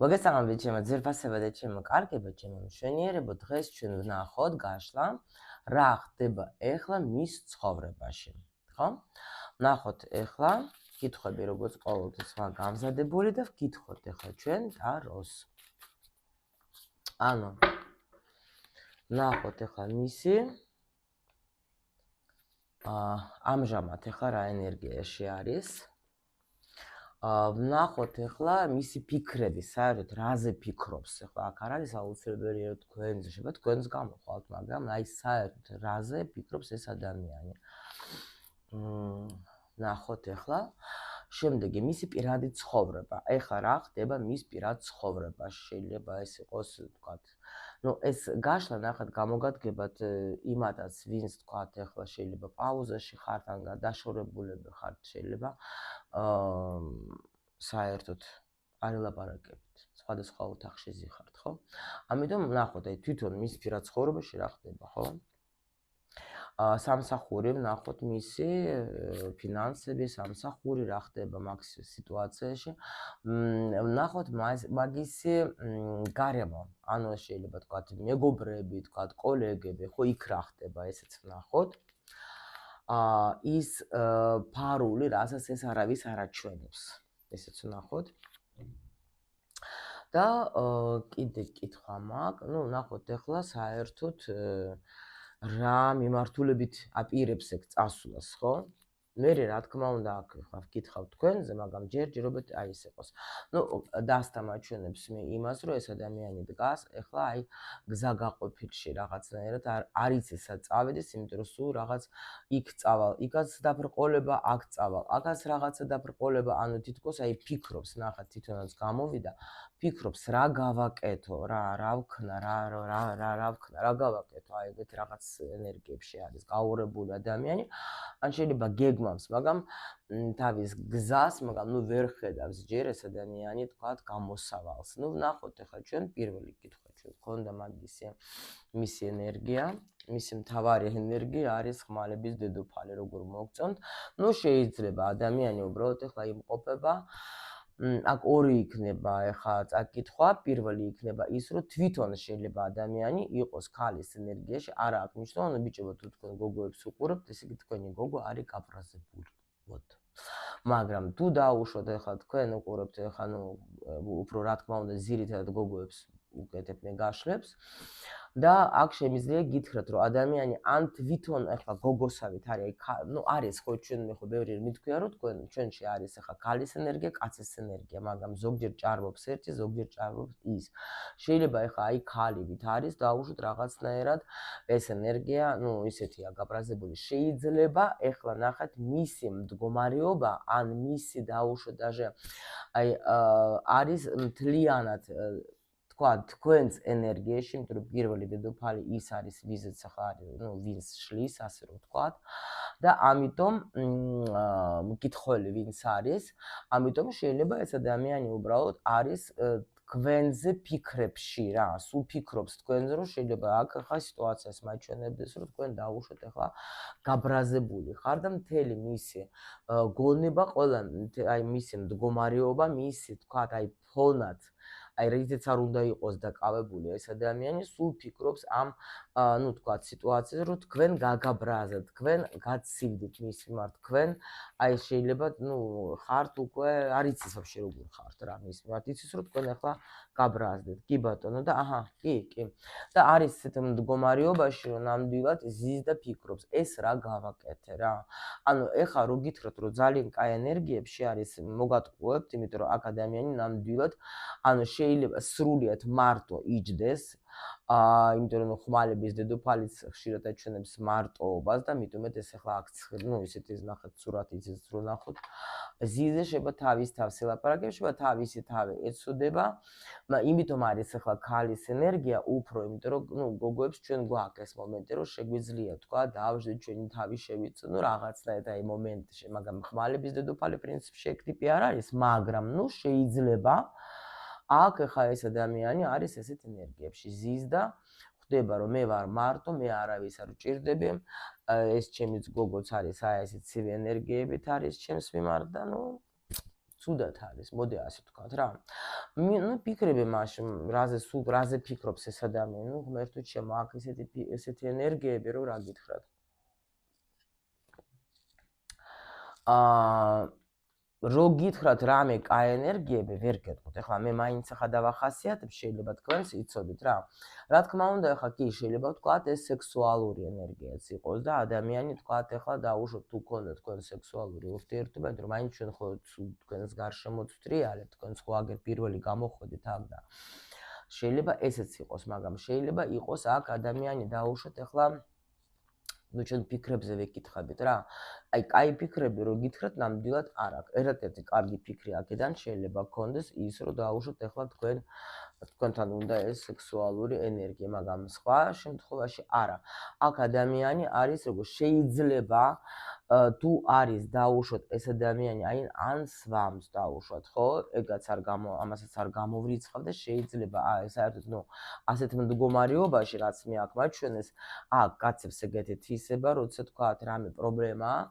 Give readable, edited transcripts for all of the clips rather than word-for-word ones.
მოგესალმებით ჩემო ძვირფასებო და ჩემო კარგებო, ჩემო მშვენიერებო, დღეს ჩვენ ვნახოთ გაშლა რა ხდება ეხლა მის ცხოვრებაში, ხო? ვნახოთ ეხლა კითხვები როგორც ყოველთვის ხა გამზადებული და ვკითხოთ ეხლა ჩვენ ტაროს. ანუ ვნახოთ ეხლა მისი ამჟამად ეხლა რა ენერგიაში არის. ვნახოთ ეხლა მისი ფიქრები, საერთოდ რაზე ფიქრობს. ეხლა აქ არ არის აუცილებელი რომ თქვენზე, შეიძლება თქვენს გამოხვალთ, მაგრამ აი საერთოდ რაზე ფიქრობს ეს ადამიანი. ვნახოთ ეხლა შემდეგი მისი პირადი ცხოვრება. ეხლა რა ხდება მის პირად ცხოვრებაში? შეიძლება ეს იყოს, ვთქვათ, ეს გაშლა ნახეთ გამოგადგებათ იმადაც, ვინც ვთქვათ, ეხლა შეიძლება პაუზაში ხართ, ან დაშორებულები ხართ, შეიძლება საერთოდ არ ელაპარაკებთ, სხვადასხვა ოთახში ზიხართ, ხო? ამიტომ ვნახოთ აი თვითონ მის პირად ცხოვრებაში რა ხდება, ხო? სამსახური ვნახოთ მისი ფინანსები, სამსახური რა ხდება მაგ სიტუაციაში. ვნახოთ მაგისი გარემო, ანუ შეიძლება ვთქვათ მეგობრები, ვთქვათ კოლეგები, ხო იქ რა ხდება, ესეც ვნახოთ. ის ფარული, რასაც ეს არავის არ აჩვენებს. ესეც ვნახოთ. და კიდე კითხვა მაქვს, ვნახოთ ეხლა საერთოდ რა მიმართულებით აპირებს ეგ წასვლას, ხო? მე რა თქმა უნდა აქ ხა ვკითხავ თქვენზე, მაგრამ ჯერჯერობით აი ეს იყოს. დასთამაჩვენებს მე იმას, რომ ეს ადამიანი დგას, ეხლა აი გზა გაყოფილში რაღაცნაირად არ იცი სად წავედეს, იმიტომ რომ სულ რაღაც იქ წავალ, იქაც დაბრყოლება, აქ წავალ, აქაც რაღაცა დაბრყოლება, ანუ თითქოს აი ფიქრობს, ნახეთ თვითონაც გამოვიდა, ფიქრობს რა გავაკეთო, რა ვქნა, რა ვქნა, რა გავაკეთო, აი ეგეთ რაღაც ენერგიებში არის გაურებული ადამიანი. ან შეიძლება გეგმავს, მაგრამ თავის გზას, მაგრამ ვერ ხედავს ჯერ ეს ადამიანი, თქვათ, გამოსავალს. ვნახოთ ახლა ჩვენ პირველი კითხვა ჩვენ გქონდა მაგისი მისი ენერგია, მისი მთავარი ენერგია არის ხმალების დედოფალი, როგორ მოგწონთ. შეიძლება ადამიანი უბრალოდ ახლა იმყოფება. აქ ორი იქნება ახლა წაკითხვა, პირველი იქნება ის, რომ თვითონ შეიძლება ადამიანი იყოს ქალის ენერგიაში, არა აქვს მნიშვნელობა, ბიჭებო, თუ თქვენ გოგოებს უყურებთ, ესე იგი თქვენი გოგო არის გაბრაზებული. მაგრამ თუ დაუშვათ ახლა თქვენ უყურებთ ახლა უფრო რა თქმა უნდა ძირითადად გოგოებს უკეთებ მე გაშლებს და აქ შემიძლია გითხრათ რომ ადამიანი ან თვითონ ახლა გოგოსავით არის არის ხო ჩვენ მე ხო ბევრი მითქვია რომ თქვენ ჩვენში არის ახლა ქალის ენერგია, კაცის ენერგია, მაგრამ ზოგჯერ ჭარბობს ერთი, ზოგჯერ ჭარბობს ის. შეიძლება ახლა აი ქალივით არის დაუშვათ რაღაცნაირად ეს ენერგია, ისეთია გაბრაზებული. შეიძლება ახლა ნახეთ მისი მდგომარეობა, ან მისი დაუშვათ даже აი არის მთლიანად თქვა თქვენს ენერგიაში, იმიტომ რომ პირველი დედოფალი ის არის, ვიზეც ახლა არის, ვინს შლის, ასე რომ ვთქვათ. და ამიტომ მკითხველი ვინც არის, ამიტომ შეიძლება ეს ადამიანი უბრალოდ არის თქვენზე ფიქრებში რა, სულ ფიქრობს თქვენზე, რომ შეიძლება აქ ახლა სიტუაციას მაჩვენებდეს, რომ თქვენ დაუშვათ ახლა გაბრაზებული ხარ და მთელი მისი გონება, ყველა აი მისი მდგომარეობა, მისი თქვათ აი ფონად აი რითიც არ უნდა იყოს დაკავებული ეს ადამიანი, სულ ფიქრობს ამ თქვათ სიტუაციაზე, რომ თქვენ გაგაბრაზეთ, თქვენ გაცივდით მის მიმართ, თქვენ აი შეიძლება ხართ უკვე არ იცის ვაფშე როგორ ხართ რა მის მიმართ, იცის რომ თქვენ ახლა გაბრაზდეთ. კი ბატონო და კი. და არის ესეთ მდგომარეობაში, რომ ნამდვილად ზის და ფიქრობს, ეს რა გავაკეთე რა. ანუ ეხლა რო გითხრათ, რომ ძალიან კაი ენერგიებში არის, მოგატყუებთ, იმიტომ რომ აქ ადამიანი ნამდვილად ანუ შეიძლება სრულიად მარტო იჯდეს, იმიტომ რომ ხმალების დედოფალიც ხშირად აჩვენებს მარტოობას და მithumet ეს ახლა აქ ისეთი ნახეთ სურათი იცით რო ნახოთ. ზიზე შეიძლება თავის თავს ელაპარაკებს, შეიძლება თავისი თავი ეცოდება, იმიტომ არის ახლა ქალის ენერგია უფრო, იმიტომ რომ გოგოებს ჩვენ გვაქვს ეს მომენტი, რომ შეგვიძლია თქვა დავждეთ ჩვენი თავი შევიცნო რაღაცნაირად აი მომენტში, მაგრამ ხმალების დედოფალი პრინციპში ეგ ტიპი არ არის, მაგრამ შეიძლება აქ ახლა ეს ადამიანი არის ესეთ ენერგიებში ზის და ხვდება რომ მე ვარ მარტო, მე არავის არ ვჭირდები, ეს ჩემიც გოგოც არის აი ესეთ ცივი ენერგიებით არის ჩემს მიმართ და ცუდად არის, მოდი ასე ვთქვათ რა. ნუ ფიქრები მაშინ, რაზე ფიქრობს ეს ადამიანი, ნუ ღმერთო ჩემო, აქ ესეთი ენერგიები, რომ რა გითხრათ. რო გითხრათ რამე კაი ენერგიები ვერ გეტყვით. ეხლა მე მაინც ახლა დავახასიათებ, შეიძლება თქვენს იცოდეთ რა. რა თქმა უნდა, ახლა კი შეიძლება ვთქვათ ეს სექსუალური ენერგიაც იყოს და ადამიანი ვთქვათ ახლა დაუშვოთ თუ გქონდა თქვენ სექსუალური ურთიერთობა, იმიტომ რომ მაინც ჩვენ ხო თქვენს გარშემოც ვტრიალებთ, თქვენ ხო აგერ პირველი გამოხვედით აქ და შეიძლება ესეც იყოს, მაგრამ შეიძლება იყოს აქ ადამიანი დაუშვოთ ახლა ნუ ჩვენ ფიქრებზე ვეკითხებით რა. აი, კაი ფიქრები რო გითხრათ, ნამდვილად არ აქვს. ერთ-ერთი კარგი ფიქრი აქედან შეიძლება გქონდეს ის, რომ დაუშვოთ ახლა თქვენთან უნდა ეს სექსუალური ენერგია, მაგრამ სხვა შემთხვევაში არა. აქ ადამიანი არის როგორ შეიძლება თუ არის დაუშვოთ ეს ადამიანი, აი ან სვამს დაუშვათ, ხო? ეგაც ამასაც არ გამოვრიცხავ და შეიძლება საერთოდ ნუ ასეთ მდგომარეობაში, რაც მე აქ მაჩვენეს, აქ კაცებს ეგეთი თვისება, როცა თქვათ რამე პრობლემაა,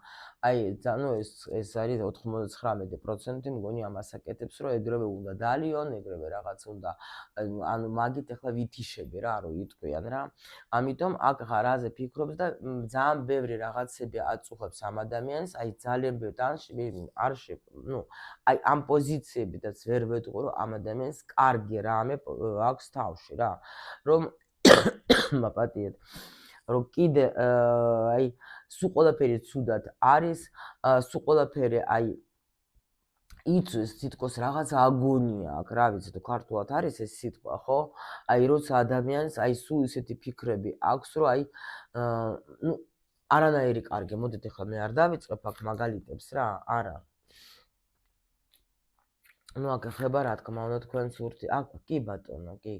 აი ნუ ეს არის 99% მგონი ამას აკეთებს, რომ ეგრევე უნდა დალიონ, ეგრევე რაღაც უნდა ანუ მაგით ახლა ვითიშები რა, რომ იტყვიან რა. ამიტომ აქ რაზე ფიქრობს და ძალიან ბევრი რაღაცები აწუხებს ამ ადამიანს, აი ძალიან ბევრი ნუ აი ამ პოზიციებიდაც ვერ ვეტყვი, რომ ამ ადამიანს კარგი რამე აქვს თავში რა. რომ მაპატიეთ რომ კიდე აი სულ ყველაფერი ცუდად არის, სულ ყველაფერი აი იწვის თითქოს რაღაც აგონია აქ, რა ვიცი თუ ქართულად არის ეს სიტყვა, ხო? აი როცა ადამიანს აი სულ ისეთი ფიქრები აქვს, რომ აი ნუ არანაირი კარგი, მოდით ახლა მე არ დავიწყებ აქ მაგალითებს რა, არა. ნუ აქ ხება რა თქმა უნდა თქვენს აქ კი ბატონო, კი.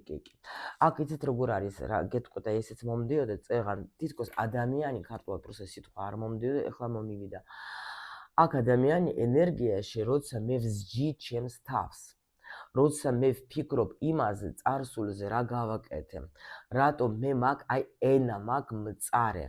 აქ იცით როგორ არის რა, გეტყვით და ესეც მომდიოდა წეღან, თითქოს ადამიანი ქართულად პროსეს სიტყვა არ მომდიოდა, ეხლა მომივიდა. აქ ადამიანი ენერგიაში, როცა მე ვსჯი ჩემს თავს, როცა მე ვფიქრობ იმაზე წარსულზე რა გავაკეთე, რატომ მე მაგ აი ენა მაგ მწარე,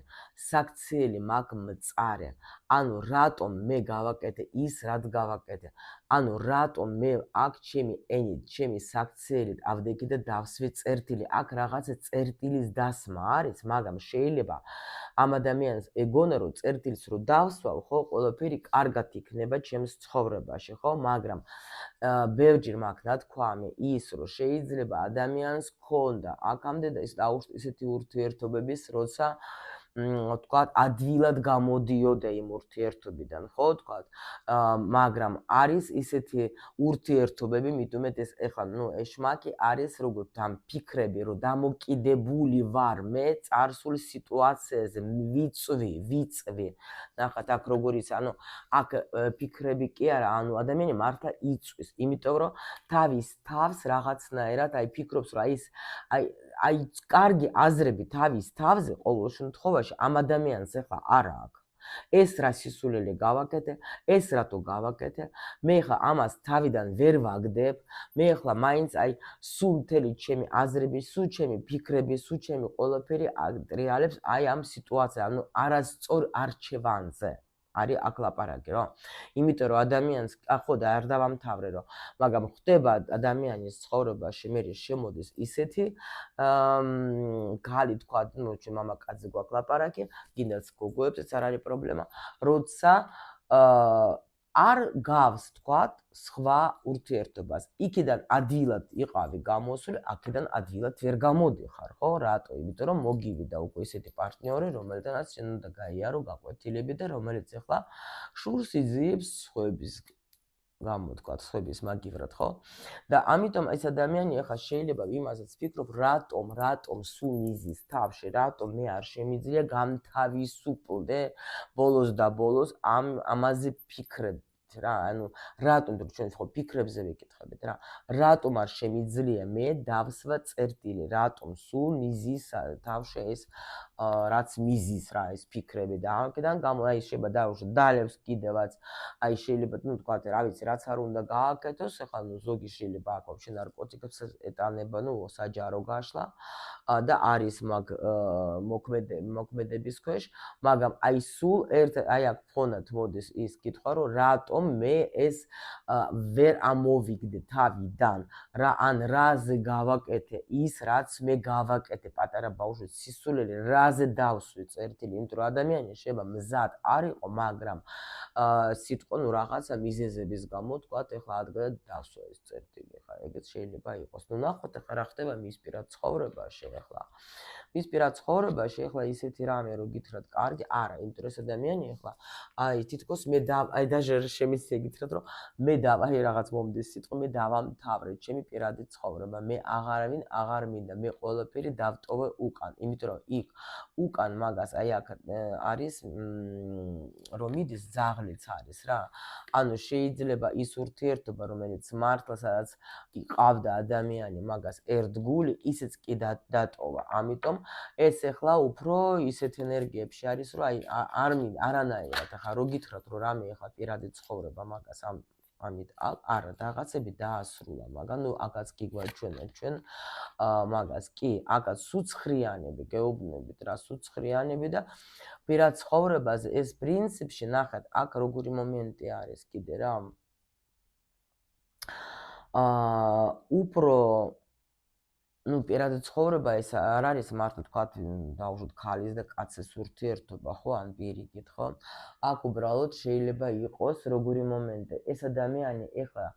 საქციელი მაგ მწარე, ანუ რატომ მე გავაკეთე ის, რაც გავაკეთე, ანუ რატომ მე აქ ჩემი ენით, ჩემი საქციელით ავდექი და დავსვი წერტილი, აქ რაღაცა წერტილის დასმა არის, მაგრამ შეიძლება ამ ადამიანს ეგონა რომ წერტილს რო დავსვავ, ხო, ყველაფერი კარგად იქნება ჩემს ცხოვრებაში, ხო, მაგრამ ბევრჯერ მაქვს ნათქვამი ის, რომ შეიძლება ადამიანს ქონდა აქამდე და ის დაუშვათ ისეთი ურთიერთობების, როცა ვთქვათ, ადვილად გამოდიოდა იმ ურთიერთობიდან, ხო, ვთქვათ, მაგრამ არის ისეთი ურთიერთობები, მithumet ეს ეხლა, ნუ ეშმაკი არის როგორც ამ ფიქრები, რომ დამოკიდებული ვარ მე წარსულ სიტუაციაზე, ვიწვი. ნახეთ, აქ როგორ ის, ანუ აქ ფიქრები კი არა, ანუ ადამიანი მართლა იწვის, იმიტომ რომ თავის თავს რაღაცნაირად აი ფიქრობს, რომ აი კარგი აზრები თავის თავზე ყოველ შემთხვევაში ამ ადამიანს ახლა არ აქვს. ეს რა სისულელე გავაკეთე, ეს რატო გავაკეთე, მე ახლა ამას თავიდან ვერ ვაგდებ, მე ახლა მაინც აი სულ მთელი ჩემი აზრები, სულ ჩემი ფიქრები, სულ ჩემი ყველაფერი ტრიალებს აი ამ სიტუაციაზე, ანუ არასწორ არჩევანზე. არის აქ ლაპარაკი, რა. იმიტომ რომ ადამიანს ხო და არ დავამთავრე, რომ მაგრამ ხდება ადამიანის ცხოვრებაში მე შემოდის ისეთი გალი თქვა, ნუ ჩემ მამაკაცზე გვაქვს ლაპარაკი, გინდაც გოგოებსაც არ არის პრობლემა, როცა არ გავს თქვათ სხვა ურთიერთობას. იქიდან ადვილად იყავი გამოსული, აქედან ადვილად ვერ გამოდიხარ, ხო? რატო? იმიტომ რომ მოგივიდა უკვე ისეთი პარტნიორი, რომელთანაც შენ უნდა გაიარო, გაკვეთილები და რომელიც ახლა შურს იძიებს სხვების გამო თქვათ, სხვების მაგივრად, ხო? და ამიტომ ეს ადამიანი ახლა შეიძლება იმასაც ფიქრობ, რატომ სულ მიზის თავში, რატომ მე არ შემიძლია გამთავისუფლდე ბოლოს და ბოლოს ამაზე ფიქრებით რა, ანუ რატომ ჩვენ ხო ფიქრებზე ვიკითხებით რა, რატომ არ შემიძლია მე დავსვა წერტილი, რატომ სულ მიზის თავში ეს რაც მიზის რა ეს ფიქრები და ამකიდან გამო აი შეიძლება დავუშვათ დალევს კიდევაც აი შეიძლება ნუ თქვა რა ვიცი რაც არ უნდა გააკეთოს ახლა ნუ ზოგი შეიძლება აქ ვაფშე ნარკოტიკებს ეტანება ნუ საჯარო გაშლა და არის მაგ მოქმედების ქვეშ, მაგრამ აი სულ ერთ აი აქ ფონად მოდის ის კითხვა რომ რატომ რომ მე ეს ვერ ამოვიგდე თავიდან, ან რაზე გავაკეთე ის, რაც მე გავაკეთე პატარა ბავშვი სისულელი, რაზე დავსვი წერტილი, იმიტომ რომ ადამიანი შეიძლება მზად არ იყო, მაგრამ სიტყვა ნუ რაღაცა მიზეზების გამო თქვათ, ეხლა ადგა დასვა ეს წერტილი, ხა ეგეც შეიძლება იყოს. ნუ ნახოთ ეხლა რა ხდება მის პირად ცხოვრებაში ეხლა. მის პირად ცხოვრებაში ეხლა ისეთი რამე რო გითხრათ, კარგი, არა, იმიტომ რომ ეს ადამიანი ეხლა აი თითქოს მე აი დაჟე შემიძლია გითხრათ, რომ მე აი რაღაც მომდის სიტყვა, მე დავამთავრე ჩემი პირადი ცხოვრება, მე აღარავინ აღარ მინდა, მე ყველაფერი დავტოვე უკან, იმიტომ რომ იქ უკან მაგას აი აქ არის რომ მიდის ძაღლიც არის რა. ანუ შეიძლება ის ურთიერთობა, რომელიც მართლა სადაც იყავდა ადამიანი მაგას ერთგული, ისეც კი დატოვა. ამიტომ ეს ახლა უფრო ისეთ ენერგიებში არის, რომ აი არანაირად ახლა რო გითხრათ, რომ რამე ახლა პირადი ცხოვრება მაგას ამით არა რაღაცები დაასრულა, მაგრამ ნუ აკაც გიგვაჩვენა ჩვენ მაგას კი, აკაც სუცხრიანები, გეუბნებით რა სუცხრიანები და პირად ცხოვრებაზე ეს პრინციპში ნახეთ, აქ როგორი მომენტი არის კიდე რა. უფრო ну პირადი ცხოვრება ეს არ არის მარტო თქვათ დავუშვათ ქალის და კაცის ურთიერთობა ხო ან პირიქით ხო აქ უბრალოდ შეიძლება იყოს როგორი მომენტი ეს ადამიანი ეხლა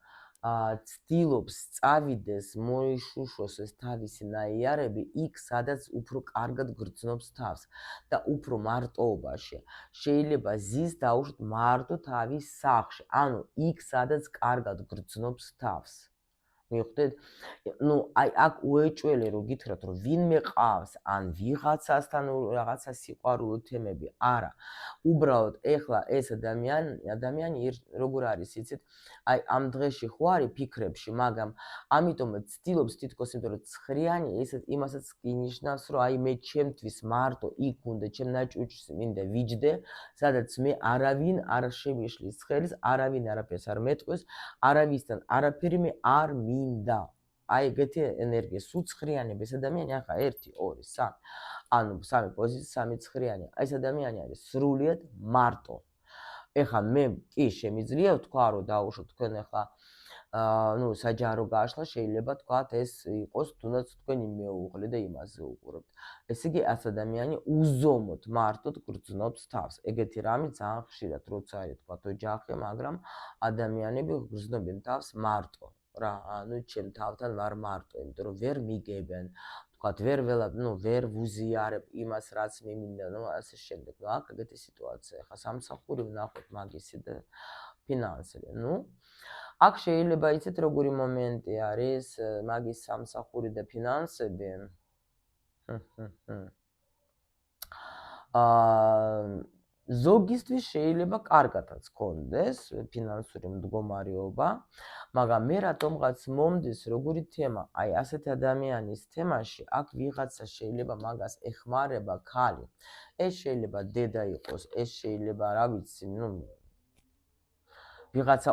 ცდილობს წავიდეს მოიშუშოს ეს თავისი ნაიარები იქ სადაც უფრო კარგად გრძნობს თავს და უფრო მარტოობაში შეიძლება ზის დავუშვათ მარტო თავის სახლში ანუ იქ სადაც კარგად გრძნობს თავს მიხვდეთ? ну აი აქ უეჭველი რო გითხრათ რომ ვინმე ყავს ან ვიღაცასთან რაღაცა სიყვარულო თემები არა უბრალოდ ეხლა ეს ადამიანი როგორ არის იცით აი ამ დღეში ხო არის ფიქრებში მაგრამ ამიტომ ცდილობს თითქოს იმიტომ რომ ცხრიანი ესეთ იმასაც ინიშნავს რომ აი მე ჩემთვის მარტო იქ უნდა ჩემ ნაჭუჭს მინდა ვიჯდე სადაც მე არავინ არ შემიშლის ხელს არავინ არაფერს არ მეტყვის არავისთან არაფერი მე არ მინდა აი ეგეთი ენერგია სუცხრიანები ეს ადამიანი ახლა 1 2 3 ანუ სამი პოზიცია სამი ცხრიანი ეს ადამიანი არის სრულიად მარტო ეხლა მე კი შემიძლია ვთქვა რომ დაუშვოთ თქვენ ეხლა ну საჯარო გაშლა შეიძლება თქვათ ეს იყოს თუნდაც თქვენი მეუღლე და იმაზე უყურებთ ესე იგი ეს ადამიანი უზომოდ მარტოდ გრძნობს თავს ეგეთი რამე ძალიან ხშირად როცა არის თქვათ ოჯახი მაგრამ ადამიანები გრძნობენ თავს მარტო რა ანუ ჩემ თავთან ვარ მარტო იმიტომ რომ ვერ მიგებენ თქვათ ვერ ვერ ვუზიარებ იმას რაც მე მინდა ნუ ასე შემდეგ ნუ აქ ეგეთი სიტუაცია ხა სამსახური ვნახოთ მაგისი და ფინანსები ნუ აქ შეიძლება იცით როგორი მომენტი არის მაგის სამსახური და ფინანსები ზოგისთვის შეიძლება კარგადაც გქონდეს ფინანსური მდგომარეობა, მაგრამ მე რატომღაც მომდის როგორი თემა, აი ასეთი ადამიანის თემაში, აქ ვიღაცა შეიძლება მაგას ეხმარება ქალი. ეს შეიძლება დედა იყოს, ეს შეიძლება რა ვიცი, ну ვიღაცა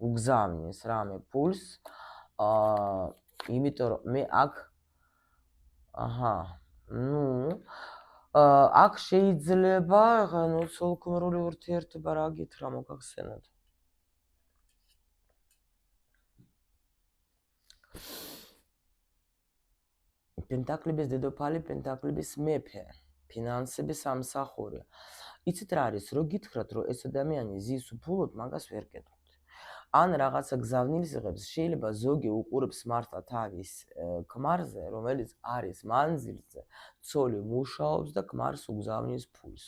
უგზავნის რამე ფულს, იმიტომ რომ მე აქ ну აქ შეიძლება ну სოლქმრული ურთიერთობა რა გითხრა მოგახსენოთ პენტაკლების დედოფალი პენტაკლების მეფე ფინანსების სამსახური იცით რა არის რო გითხრათ რომ ეს ადამიანი ზის უფულოდ მაგას ვერ კეთებთ ან რაღაცა გზავნილს იღებს შეიძლება ზოგი უყურებს მართლა თავის ქმარზე რომელიც არის მანძილზე ცოლი მუშაობს და ქმარს უგზავნის ფულს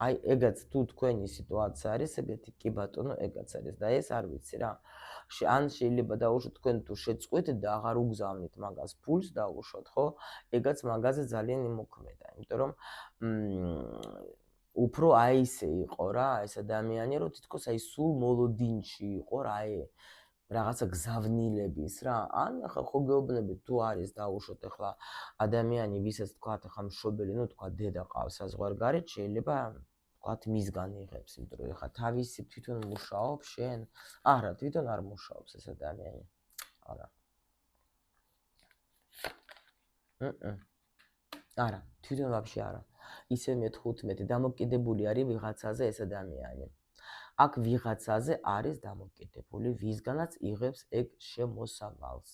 აი ეგაც თუ თქვენი სიტუაცია არის ეგეთი კი ბატონო ეგაც არის და ეს არ ვიცი რა ან შეიძლება დაუშვოთ თქვენ თუ შეწყვით და აღარ უგზავნით მაგას ფულს დაუშვოთ ხო ეგაც მაგაზე ძალიან იმოქმედა იმიტომ რომ უფრო აი ესე იყო რა ეს ადამიანი რომ თითქოს აი სულ მოლოდინში იყო რა აი რაღაცა გზავნილების რა ან ახლა ხო გეუბნებით თუ არის დაუშვოთ ახლა ადამიანი ვისაც თქვათ ახლა მშობელი ну თქვათ დედა ყავს საზღვარგარეთ შეიძლება თქვათ მისგან იღებს იმიტომ რომ ახლა თავისი თვითონ მუშაობს შენ არა თვითონ არ მუშაობს ეს ადამიანი არა არა თვითონ ვაფშე არა ისე მე 15 დამოკიდებული არის ვიღაცაზე ეს ადამიანი აქ ვიღაცაზე არის დამოკიდებული, ვისგანაც იღებს ეგ შემოსავალს.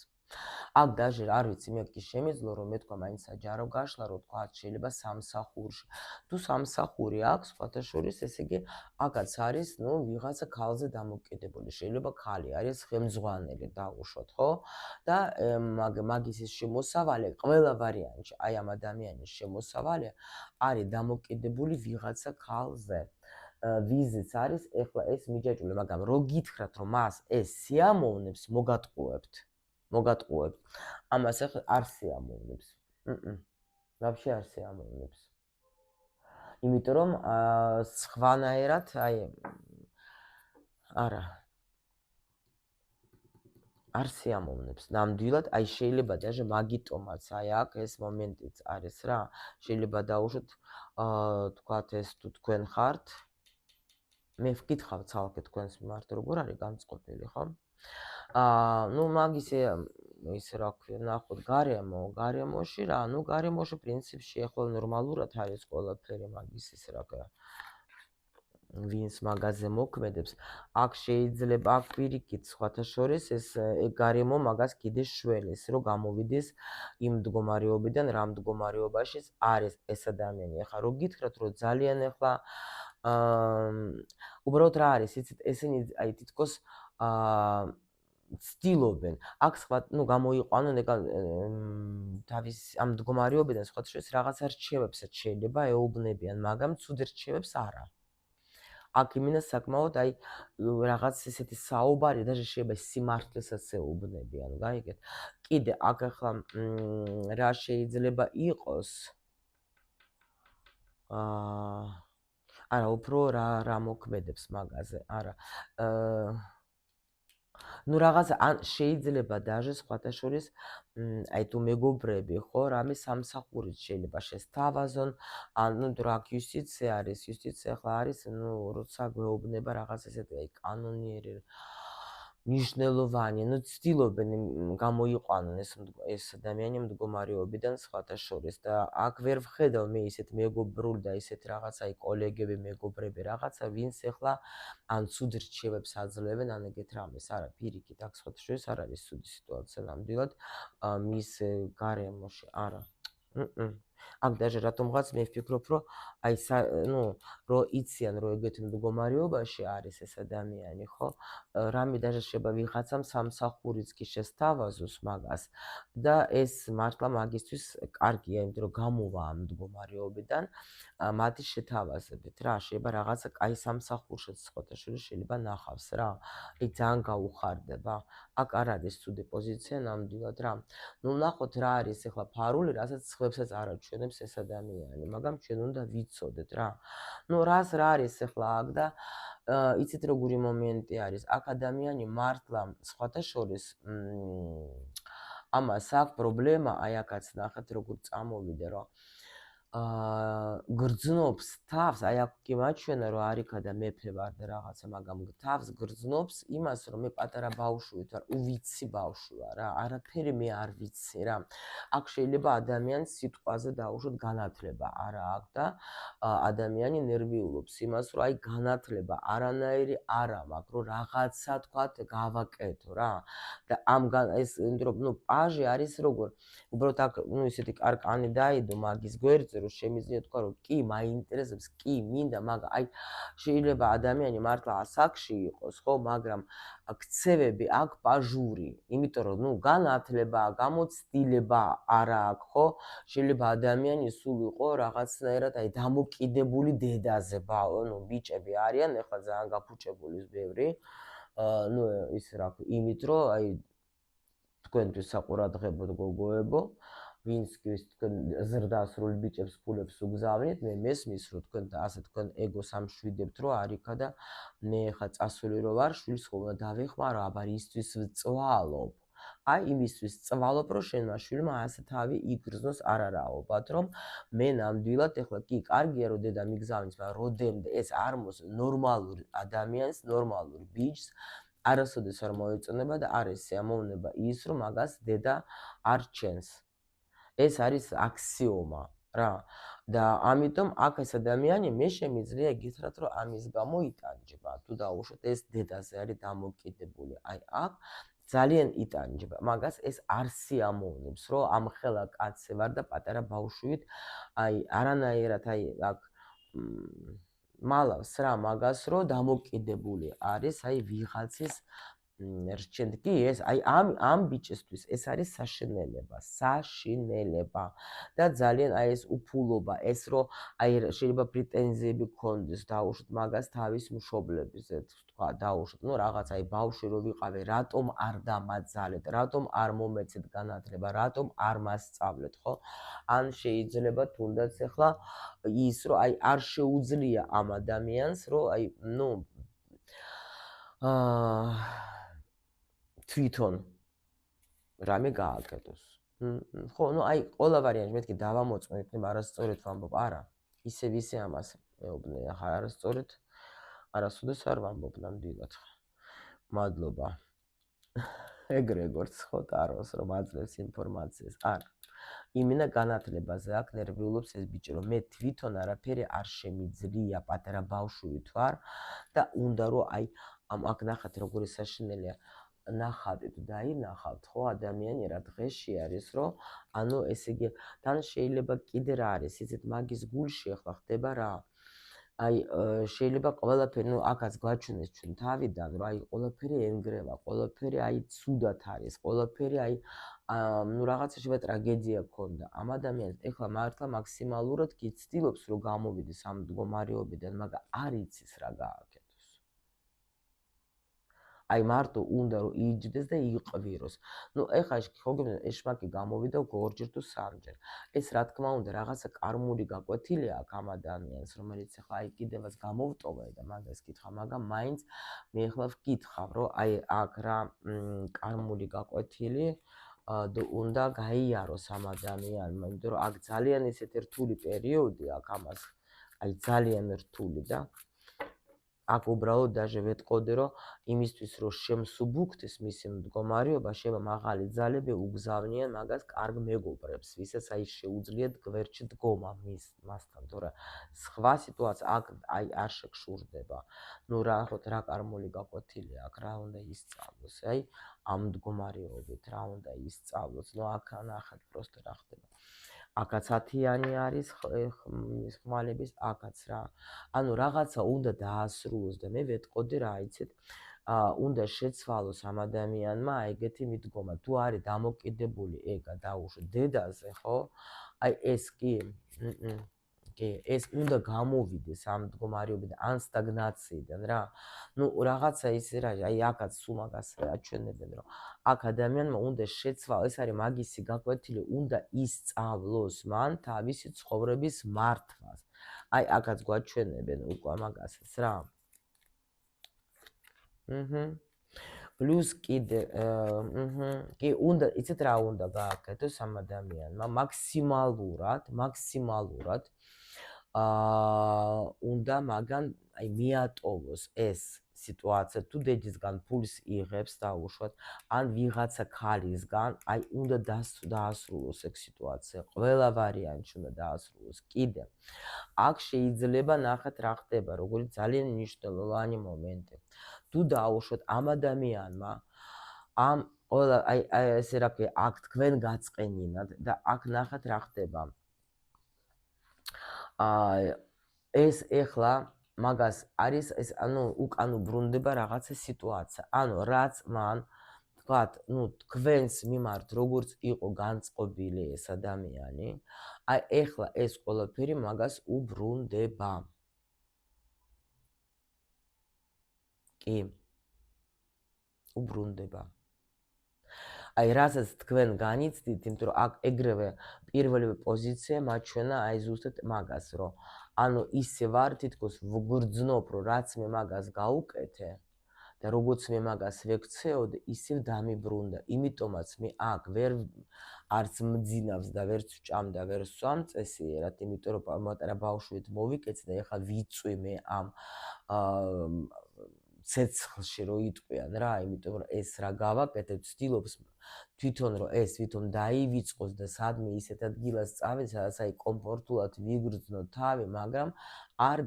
აქ დაჟე არ ვიცი, მეთქი შემეძლო რომ მეთქვა მაინც საჯარო გაშლა, რომ თქვა შეიძლება სამსახურში. თუ სამსახური აქვს, სხვათა შორის, ესე იგი აქაც არის, ვიღაცა ქალზე დამოკიდებული. შეიძლება ქალი არის ხელმძღვანელი დაუშვოთ, ხო? და მაგის ეს შემოსავალი, ყველა ვარიანტში, აი ამ ადამიანის შემოსავალი არის დამოკიდებული ვიღაცა ქალზე. ვიზიც არის ეხლა ეს მიჯაჭვული, მაგრამ რო გითხრათ, რომ მას ეს სიამოვნებს, მოგატყუებთ. ამას ახლა არ სიამოვნებს. ვაფშე არ სიამოვნებს. იმიტომ რომ სხვანაირად, არა. არ სიამოვნებს. ნამდვილად, შეიძლება დაჟე მაგიტომაც აქ ეს მომენტიც არის რა. შეიძლება დაუშვოთ, თქვათ ეს თუ თქვენ ხართ. მე ვკითხავ ცალკე თქვენს მიმართ როგორ არის გამწყობილი, ხო? მაგის ის რა ქვია, ნახოთ გარემოში რა, გარემოში პრინციპში ახლა ნორმალურად არის ყველაფერი მაგის ის რა ქვია. ვინც მაგაზე მოქმედებს, აქ შეიძლება აქ პირიქით სხვათა შორის ეს გარემო მაგას კიდე შველეს, რომ გამოვიდეს იმ მდგომარეობიდან, რა მდგომარეობაში არის ეს ადამიანი. ახლა რო გითხრათ, რომ ძალიან ახლა უბრალოდ რა არის, იცით, ესენი აი თითქოს ცდილობენ. აქ სხვა, გამოიყვანონ თავის ამ მდგომარეობიდან სხვათა შორის რაღაცა რჩევებსაც შეიძლება ეუბნებიან, მაგრამ ცუდ რჩევებს არა. აქ იმინა საკმაოდ აი რაღაც ესეთი საუბარი და შეიძლება სიმართლესაც ეუბნებიან, გაიგეთ? კიდე აქ ახლა რა შეიძლება იყოს? არა, უფრო რა მოქმედებს მაგაზე, არა. რაღაცა შეიძლება დაჟე სხვათა შორის აი თუ მეგობრები ხო, რამე სამსახურით შეიძლება შესთავაზონ, აქ იუსტიცია არის, იუსტიცია ახლა არის, როცა გვეუბნება რაღაც ესეთი აი კანონიერი მნიშვნელოვანი, ცდილობენ გამოიყვანონ ეს ადამიანი მდგომარეობიდან სხვათა შორის და აქ ვერ ვხედავ მე ისეთ მეგობრულ და ისეთ რაღაცა აი კოლეგები, მეგობრები რაღაცა, ვინც ახლა ან ცუდ რჩევებს აძლევენ, ან ეგეთ რამეს, არა, პირიქით, აქ სხვათა შორის არ არის ცუდი სიტუაცია ნამდვილად მის გარემოში, არა. აქ დაჟე რატომღაც მე ვფიქრობ, რომ აი რო იციან, რომ ეგეთ მდგომარეობაში არის ეს ადამიანი, ხო? რამე დაჟე შეიძლება ვიღაცამ სამსახურიც კი შესთავაზოს მაგას და ეს მართლა მაგისთვის კარგია, იმიტომ რომ გამოვა ამ მდგომარეობიდან მათი შეთავაზებით რა, შეიძლება რაღაცა კაი სამსახურშიც სხვათა შორის შეიძლება ნახავს რა. აი ძალიან გაუხარდება. აქ არ არის ცუდი პოზიცია ნამდვილად რა. ნახოთ რა არის ახლა ფარული, რასაც სხვებსაც არ აჩვენებს ეს ადამიანი, მაგრამ ჩვენ უნდა ვიცოდეთ რა. რას რა არის ახლა აქ და იცით როგორი მომენტი არის. აქ ადამიანი მართლა სხვათა შორის ამას აქვს პრობლემა, აი აქაც ნახეთ როგორ წამოვიდა რა. გრძნობს თავს, აი აქ კი მაჩვენა რომ არიქა და მეფე ვარ და რაღაცა, მაგრამ თავს გრძნობს იმას, რომ მე პატარა ბავშვით ვარ, უვიცი ბავშვი ვარ რა, არაფერი მე არ ვიცი რა. აქ შეიძლება ადამიანს სიტყვაზე დაუშვოთ განათლება არა აქვს და ადამიანი ნერვიულობს იმას, რომ აი განათლება არანაირი არ მაქვს, რომ რაღაცა თქვათ გავაკეთო რა. და ეს პაჟი არის როგორ, უბრალოდ აქ ისეთი კარკანი დაიდო მაგის გვერდზე, რომ შემიძლია თქვა, რომ კი მაინტერესებს, კი მინდა, მაგრამ აი შეიძლება ადამიანი მართლა ასაკში იყოს, ხო, მაგრამ ქცევები აქვს პაჟური, იმიტომ რომ განათლება, გამოცდილება არა აქვს, ხო? შეიძლება ადამიანი სულ იყო რაღაცნაირად აი დამოკიდებული დედაზე, ბიჭები არიან, ეხლა ძალიან გაფუჭებული ბევრი. ის რა ქვია, იმით რომ აი თქვენთვის საყურადღებოდ გოგოებო, ვინც კი თქვენ ზრდასრულ ბიჭებს ფულებს უგზავნით, მე მესმის რომ თქვენ და ასე თქვენ ეგოს ამშვიდებთ, რომ არიქა და მე ხა წასული რო ვარ, შვილს ხომ უნდა დავეხმარო, აბა ისთვის ვწვალობ. აი იმისთვის წვალობ, რომ შენმა შვილმა ასე თავი იგრძნოს, არ არაობად, რომ მე ნამდვილად ეხლა კი კარგია რომ დედა მიგზავნის, მაგრამ როდემდე ეს არ ნორმალურ ადამიანს, ნორმალურ ბიჭს არასოდეს არ მოეწონება და არ ესიამოვნება ის, რომ მაგას დედა არ ჩენს. ეს არის აქსიომა. რა და ამიტომ აქ ეს ადამიანი მე შემიძლია გითხრათ რომ ამის გამო იტანჯება თუ დაუშვათ ეს დედაზე არის დამოკიდებული აი აქ ძალიან იტანჯება მაგას ეს არ სიამოვნებს რომ ამ ხელა კაცზე ვარ და პატარა ბავშვით აი არანაირად აი აქ მალავს რა მაგას რომ დამოკიდებული არის აი ვიღაცის რჩენთ კი ეს აი ამ ბიჭისთვის ეს არის საშინელება და ძალიან აი ეს უფულობა ეს რომ აი შეიძლება პრეტენზიები გქონდეს დაუშვათ მაგას თავის მშობლებზე თქვა დაუშვათ ნუ რაღაც აი ბავშვი რო ვიყავე რატომ არ დამაძალეთ რატომ არ მომეცეთ განათლება რატომ არ მასწავლეთ ხო ან შეიძლება თუნდაც ახლა ის რომ აი არ შეუძლია ამ ადამიანს რომ აი ნუ თვითონ რამე გააკეთოს. ხო, ნუ აი ყველა ვარიანტი მეთქი დავამოწმე, იქნება არასწორად ვამბობ, არა. ისევ ამას მეუბნე, ახლა არასწორად არასოდეს არ ვამბობ ნამდვილად. მადლობა. ეგრე როგორც ხო ტაროს რომ აძლევს ინფორმაციას. არა. იმინა განათლებაზე აქ ნერვიულობს ეს ბიჭი, რომ მე თვითონ არაფერი არ შემიძლია, პატარა ბავშვით ვარ და უნდა რომ აი ამ აქ ნახეთ როგორი საშინელია. ნახავთ დაინახავთ ხო ადამიანი რა დღეში არის რომ ანუ ესე იგი თან შეიძლება კიდე რა არის იცით მაგის გულში ახლა ხდება რა აი შეიძლება ყველაფერი ნუ აქაც გვაჩვენეს ჩვენ თავიდან რომ აი ყველაფერი ენგრევა ყველაფერი აი ცუდად არის ყველაფერი აი ნუ რაღაცა შეიძლება ტრაგედია გქონდა ამ ადამიანს ახლა მართლა მაქსიმალურად გიცდილობს რომ გამოვიდეს ამ მდგომარეობიდან მაგრამ არ იცის რა გააკეთოს აი მარტო უნდა რომ იჯდეს და იყვიროს. ნუ ეხლა ხოგებინე ეშმაკი გამოვიდა ორჯერ თუ სამჯერ. ეს რა თქმა უნდა რაღაცა კარმული გაკვეთილია აქ ამ ადამიანს, რომელიც ეხლა აი კიდევაც გამოვტოვა და მაგას კითხა, მაგრამ მაინც მე ეხლა ვკითხავ, რომ აი აქ რა კარმული გაკვეთილი და უნდა გაიაროს ამ ადამიანმა, იმიტომ რომ აქ ძალიან ისეთი რთული პერიოდი აქ ამას აი ძალიან რთული და აქ უბრალოდ დაჟე ვეტყოდე რომ იმისთვის რომ შემსუბუქდეს მისი მდგომარეობა შეიძლება მაღალი ძალები უგზავნიან მაგას კარგ მეგობრებს ვისაც აი შეუძლიათ გვერდში დგომა მასთან თორე სხვა სიტუაცია აქ აი არ შეგშურდება ნუ რა კარმული გაკვეთილია აქ რა უნდა ისწავლოს აი ამ მდგომარეობით რა უნდა ისწავლოს ნუ აქ ნახეთ პროსტო რა ხდება აქაც 10-იანი არის ხმალების აქაც რა ანუ რაღაცა უნდა დაასრულოს და მე ვეტყოდი რა იცით უნდა შეცვალოს ამ ადამიანმა ეგეთი მიდგომა თუ არის დამოკიდებული ეგა დაუშვა დედაზე ხო აი ეს კი ეს უნდა გამოვიდეს ამ მდგომარეობიდან ან სტაგნაციიდან რა ნუ რაღაცა ისე რა აი აქაც სულ მაგას აჩვენებენ რომ აქ ადამიანმა უნდა შეცვალოს ეს არის მაგისი გაკვეთილი უნდა ისწავლოს მან თავისი ცხოვრების მართვას აი აქაც გვაჩვენებენ უკვე მაგასაც რა პლუს კიდე კი უნდა იცით რა უნდა გააკეთოს ამ ადამიანმა მაქსიმალურად უნდა მაგან აი მიატოვოს ეს სიტუაცია თუ დედისგან ფულს იღებს დაუშვათ ან ვიღაცა ქალისგან აი უნდა დაასრულოს ეგ სიტუაცია ყველა ვარიანტი უნდა დაასრულოს კიდე აქ შეიძლება ნახეთ რა ხდება როგორი ძალიან მნიშვნელოვანი მომენტი თუ დაუშვათ ამ ადამიანმა ამ ყველა აი ესე რა ქვია აქ თქვენ გაწყენინათ და აქ ნახეთ რა ხდება ეს ეხლა მაგას არის ეს ანუ უკანო ბრუნდება რაღაცა სიტუაცია ანუ რაც მან თქვათ ნუ თქვენს მიმართ როგორც იყო განწყობილი ეს ადამიანი აი ეხლა ეს ყველაფერი მაგას უბრუნდება კი უბრუნდება აი რასაც თქვენ განიცდით იმიტომ რომ აქ ეგრევე პირველი პოზიცია მაჩვენა აი ზუსტად მაგას რომ ანუ ისე ვარ თითქოს ვგრძნობ რომ რაც მე მაგას გაუკეთე და როგორც მე მაგას ვექცეოდე ისევ დამიბრუნდა იმიტომაც მე აქ ვერ არც მძინავს და ვერც ვჭამ და ვერ სვამ წესიერად იმიტომ რომ მატარა ბავშვით მოვიკეცე და ეხლა ვიწვი მე ამ ცეცხლში რო იტყვიან რა, იმიტომ რომ ეს რა გავაკეთებ, ცდილობს თვითონ რომ ეს თვითონ დაივიწყოს და სადმე ისეთ ადგილას წავედეს, სადაც აი კომფორტულად ვიგრძნო თავი, მაგრამ არ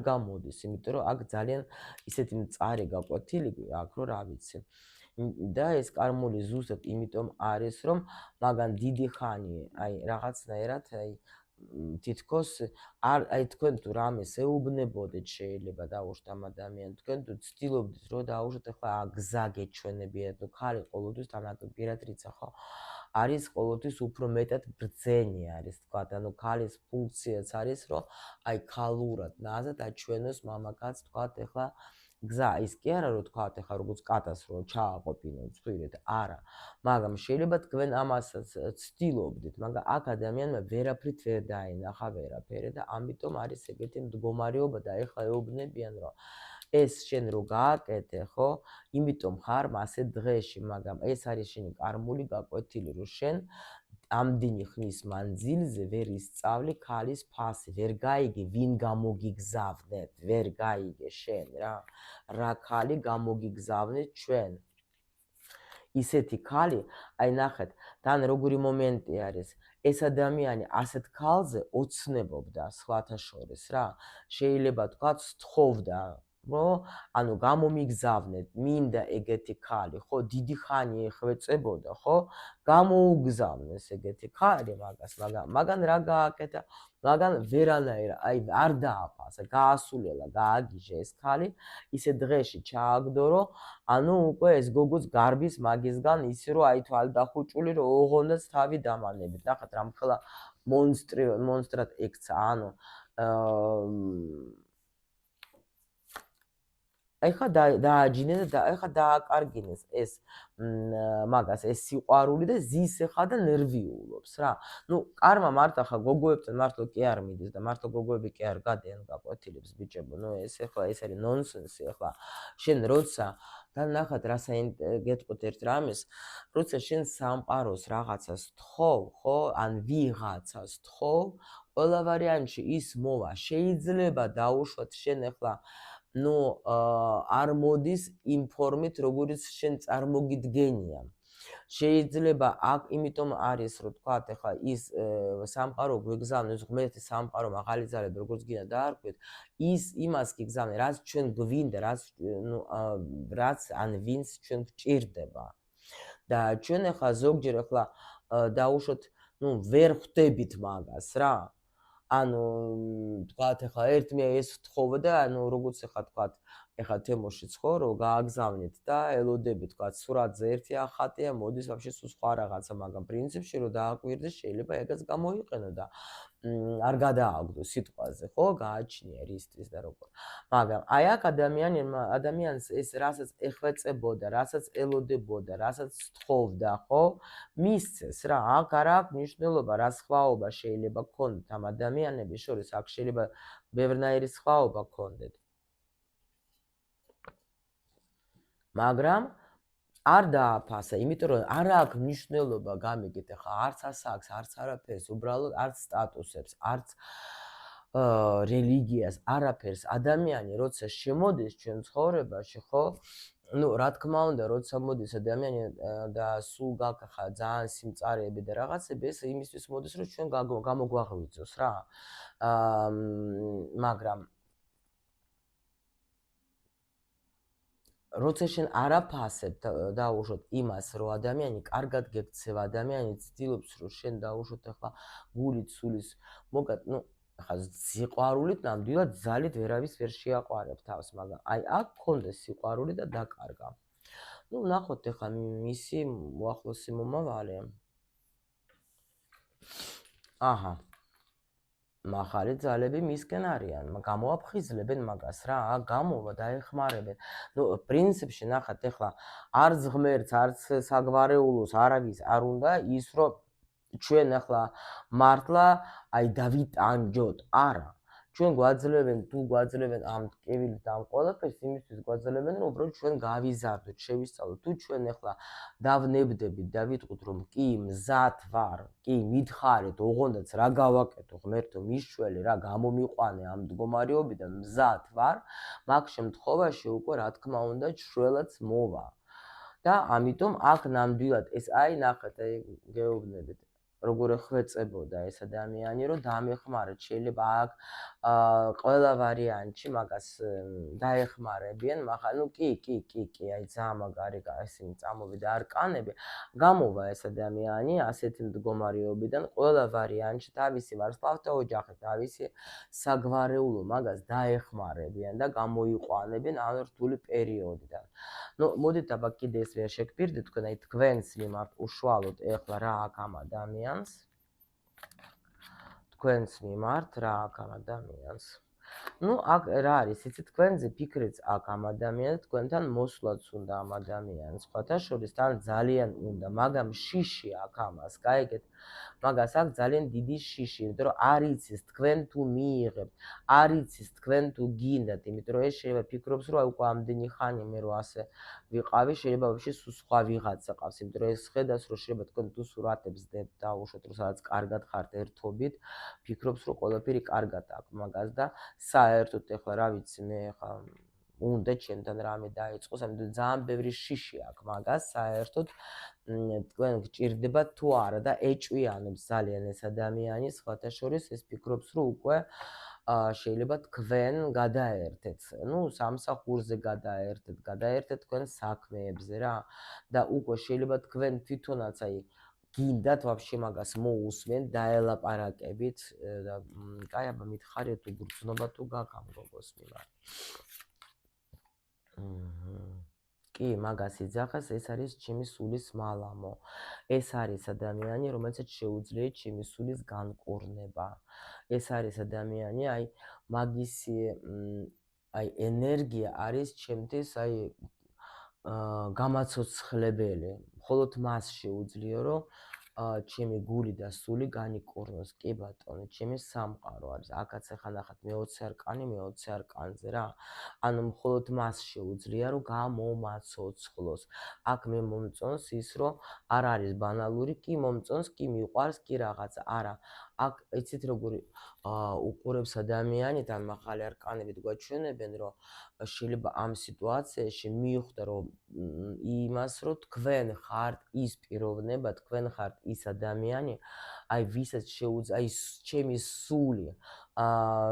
გამოდის, იმიტომ რომ აქ ძალიან ისეთი მწარე გაკვეთილი აქვს, რომ რა ვიცი. და ეს კარმული ზუსტად იმიტომ არის, რომ მაგან დიდი ხანი აი რაღაცნაირად აი თითქოს აი თქვენ თუ რამეს ეუბნებოდეთ შეიძლება დაუშვათ ამ ადამიანს, თქვენ თუ ცდილობდით რომ დაუშვათ, ახლა გზა გეჩვენებიათ, თუ ხარი ყოველთვის თანაპირადრიცა ხო არის ყოველთვის უფრო მეტად ბრძენი არის, თქვათ, ანუ ხალის ფუნქციაც არის, რომ აი ხალურად ნაზად აჩვენოს მამაკაც, თქვათ, ახლა გზა ის კი არა რომ თქვათ, ახლა როგორც კატას რომ ჩააყოფინო ცხვირეთ, არა. მაგრამ შეიძლება თქვენ ამასაც ცდილობდით, მაგრამ აქ ადამიანმა ვერაფრით ვერ დაენახა ვერაფერი და ამიტომ არის ეგეთი მდგომარეობა და ეხლა ეუბნებიან რომ ეს შენ რო გააკეთე, ხო? იმიტომ ხარ მასე დღეში, მაგრამ ეს არის შენი კარმული გაკვეთილი, რომ შენ ამდენი ხნის მანძილზე ვერ ისწავლი ქალის ფასი, ვერ გაიგე ვინ გამოგიგზავნეთ, ვერ გაიგე შენ რა ქალი გამოგიგზავნეთ ჩვენ. ისეთი ქალი, აი ნახეთ, თან როგორი მომენტი არის, ეს ადამიანი ასეთ ქალზე ოცნებობდა სხვათა შორის რა, შეიძლება თქვათ სთხოვდა, რომ ანუ გამომიგზავნეთ, მინდა ეგეთი ქალი, ხო, დიდი ხანი ეხვეწებოდა, ხო, გამოუგზავნეს ეგეთი ქალი მაგას, მაგრამ რა გააკეთა, მაგრამ ვერანაირად, აი არ დააფასა, გაასულელა, გააგიჟე ეს ქალი, ისე დღეში ჩააგდო, ანუ უკვე ეს გოგოც გარბის მაგისგან ისი რომ აი თვალ დახუჭული რომ ოღონდაც თავი დამანებით. ნახეთ რა მხლა მონსტრად ექცა, ანუ ეხა დააჯინეს და ეხა დააკარგინეს ეს მაგას ეს სიყვარული და ზის ეხა და ნერვიულობს რა. ნუ კარმა მარტო ხა გოგოებთან მარტო კი არ მიდის და მარტო გოგოები კი არ გადიან გაკვეთილებს ბიჭებო. ნუ ეს ეხლა ეს არის ნონსენსი ეხლა. შენ როცა და ნახეთ რა გეტყვით ერთ რამეს, როცა შენ სამყაროს რაღაცას თხოვ, ხო? ან ვიღაცას თხოვ, ყველა ვარიანტში ის მოვა. შეიძლება დაუშვათ შენ ეხლა ნუ არ მოდის იმ ფორმით, როგორც შენ წარმოგიდგენია. შეიძლება აქ იმიტომ არის, რომ თქვათ, ახლა ის სამყარო გვეგზავნოს, ღმერთი სამყარო მაღალი ძალები, როგორც გინდა დაარქვეთ, ის იმას გიგზავნა, რაც ჩვენ გვინდა, რაც ან ვინც ჩვენ გვჭირდება. და ჩვენ ახლა ზოგჯერ ახლა დაუშვოთ, ნუ ვერ ხვდებით მაგას რა. ანუ თქვათ ახლა ერთმე ეს თხოვა და ანუ როგორც ახლა თქვათ ახლა თემოშიც ხო რომ გააგზავნეთ და ელოდებით თქვათ სურათზე ერთი ახატია მოდის ვაფშე სულ სხვა რაღაცა მაგრამ პრინციპში რომ დააკვირდეს შეიძლება ეგაც გამოიყენო და არ გადააგდო სიტყვაზე ხო გააჩნია რისთვის და როგორ მაგრამ აი აქ ადამიანს ეს რასაც ეხვეწებოდა რასაც ელოდებოდა რასაც თხოვდა ხო მისცეს რა აქ არ აქვს მნიშვნელობა რა სხვაობა შეიძლება გქონდეთ ამ ადამიანების შორის აქ შეიძლება ბევრნაირი სხვაობა გქონდეთ მაგრამ არ დააფასა, იმიტომ რომ არ აქვს მნიშვნელობა გამიგეთ ახლა არც ასაკს, არც არაფერს, უბრალოდ არც სტატუსებს, არც რელიგიას, არაფერს ადამიანი როცა შემოდის ჩვენ ცხოვრებაში, ხო? ნუ რა თქმა უნდა, როცა მოდის ადამიანი და სულ გაკახა ძალიან სიმწარეები და რაღაცები, ეს იმისთვის მოდის, რომ ჩვენ გამოგვაღვიძოს რა. მაგრამ როცა შენ არაფასებ დაუშვოთ იმას, რომ ადამიანი კარგად გექცევა, ადამიანი ცდილობს, რომ შენ დაუშვოთ ახლა გულით, სულის, მოგად, ნუ ახლა სიყვარულით ნამდვილად ძალით ვერავის ვერ შეაყვარებ თავს, მაგრამ აი აქ გქონდა სიყვარული და დაკარგა. ნუ ნახოთ ახლა მისი უახლოესი მომავალი. აჰა. მაღალი ძალები მისკენ არიან, გამოაფხიზლებენ მაგას რა, გამოვა დაეხმარებენ. ნუ პრინციპში ნახეთ ახლა არც ღმერთს, არც საგვარეულოს არავის არ უნდა ის რომ ჩვენ ახლა მართლა აი დავიტანჯოთ, არა. ჩვენ გვაძლევენ, თუ გვაძლევენ ამ ტკივილით ამ ყველაფერს, იმისთვის გვაძლევენ, რომ უბრალოდ ჩვენ გავიზარდოთ, შევისწავლოთ. თუ ჩვენ ახლა დავნებდებით და ვიტყვით, რომ კი მზად ვარ, კი მითხარით, ოღონდაც რა გავაკეთო, ღმერთო, მიშველი, რა გამომიყვანე ამ მდგომარეობიდან, მზად ვარ, მაგ შემთხვევაში უკვე რა თქმა უნდა, შველაც მოვა. და ამიტომ აქ ნამდვილად ეს ნახეთ, გეუბნებით. როგორ ხვეწებოდა ეს ადამიანი, რომ დამეხმარეთ, შეიძლება აქ ყველა ვარიანტში მაგას დაეხმარებიან, მაგრამ კი, ძალიან მაგარი ისინი წამოვიდა არკანები, გამოვა ეს ადამიანი ასეთი მდგომარეობიდან, ყველა ვარიანტში თავისი ვარსკვლავთა ოჯახი, თავისი საგვარეულო მაგას დაეხმარებიან და გამოიყვანებიან ამ რთული პერიოდიდან. მოდით აბა კიდე ეს ვერ შეგპირდით თქვენ, თქვენს მიმართ უშუალოდ ეხლა რა აქვს ამ ადამიანს? თქვენს მიმართ რა აქვს ამ ადამიანს? აქ რა არის, იცით, თქვენზე ფიქრიც აქვს ამ ადამიანს, თქვენთან მოსვლაც უნდა ამ ადამიანს, სხვათა შორის თან ძალიან უნდა, მაგრამ შიში აქვს ამას, გაიგეთ? მაგას აქვს ძალიან დიდი შიში, იმიტომ რომ არ იცის თქვენ თუ მიიღებთ, არ იცის თქვენ თუ გინდათ, იმიტომ რომ ეს შეიძლება ფიქრობს, რომ უკვე ამდენი ხანი მე რო ასე ვიყავი, შეიძლება ვაფშე სულ სხვა ვიღაცა ყავს, იმიტომ რომ ეს ხედავს, რომ შეიძლება თქვენ თუ სურათებს დებთ და უშოთ რომ სადაც კარგად ხართ ერთობით, ფიქრობს, რომ ყველაფერი კარგად აქვს მაგას და საერთოდ ეხლა რა ვიცი მე ხა უნდა ჩემთან რამე დაიწყოს, ამიტომ ძალიან ბევრი შიში აქვს მაგას საერთოდ თქვენ გჭირდება თუ არა და ეჭვიანობს ძალიან ეს ადამიანი, სხვათა შორის ეს ფიქრობს, რომ უკვე შეიძლება თქვენ გადაერთეთ, სამსახურზე გადაერთეთ თქვენ საქმეებზე რა და უკვე შეიძლება თქვენ თვითონაც გინდათ ვაფშე მაგას მოусვენ, დაელაპარაკებით და კაი, აბა მითხარით თუ გრძნობა თუ გაგამ გოგოს მიმართ. კი, მაგას იძახეს, ეს არის ჩემი სულის მალამო. ეს არის ადამიანი, რომელსაც შეუძლია ჩემი სულის განკურნება. ეს არის ადამიანი, მაგისი ენერგია არის ჩემთვის გამაცოცხლებელი. მხოლოდ მას შეუძლია, რომ ჩემი გული და სული განიკურნოს. კი ბატონო, ჩემი სამყარო არის. აქაც ახლა ნახეთ, მე-20 არკანზე რა. ანუ მხოლოდ მას შეუძლია, რომ გამომაცოცხლოს. აქ მე მომწონს ის, რომ არ არის ბანალური, კი მომწონს, კი მიყვარს, კი რაღაცა. არა. აქ იცით როგორი უყურებს ადამიანი და მაღალი არკანებით გვაჩვენებენ, რომ შეიძლება ამ სიტუაციაში მიხვდა რომ იმას, რომ თქვენ ხართ ის პიროვნება, თქვენ ხართ ის ადამიანი, ვისაც შეუძლია, ჩემი სული,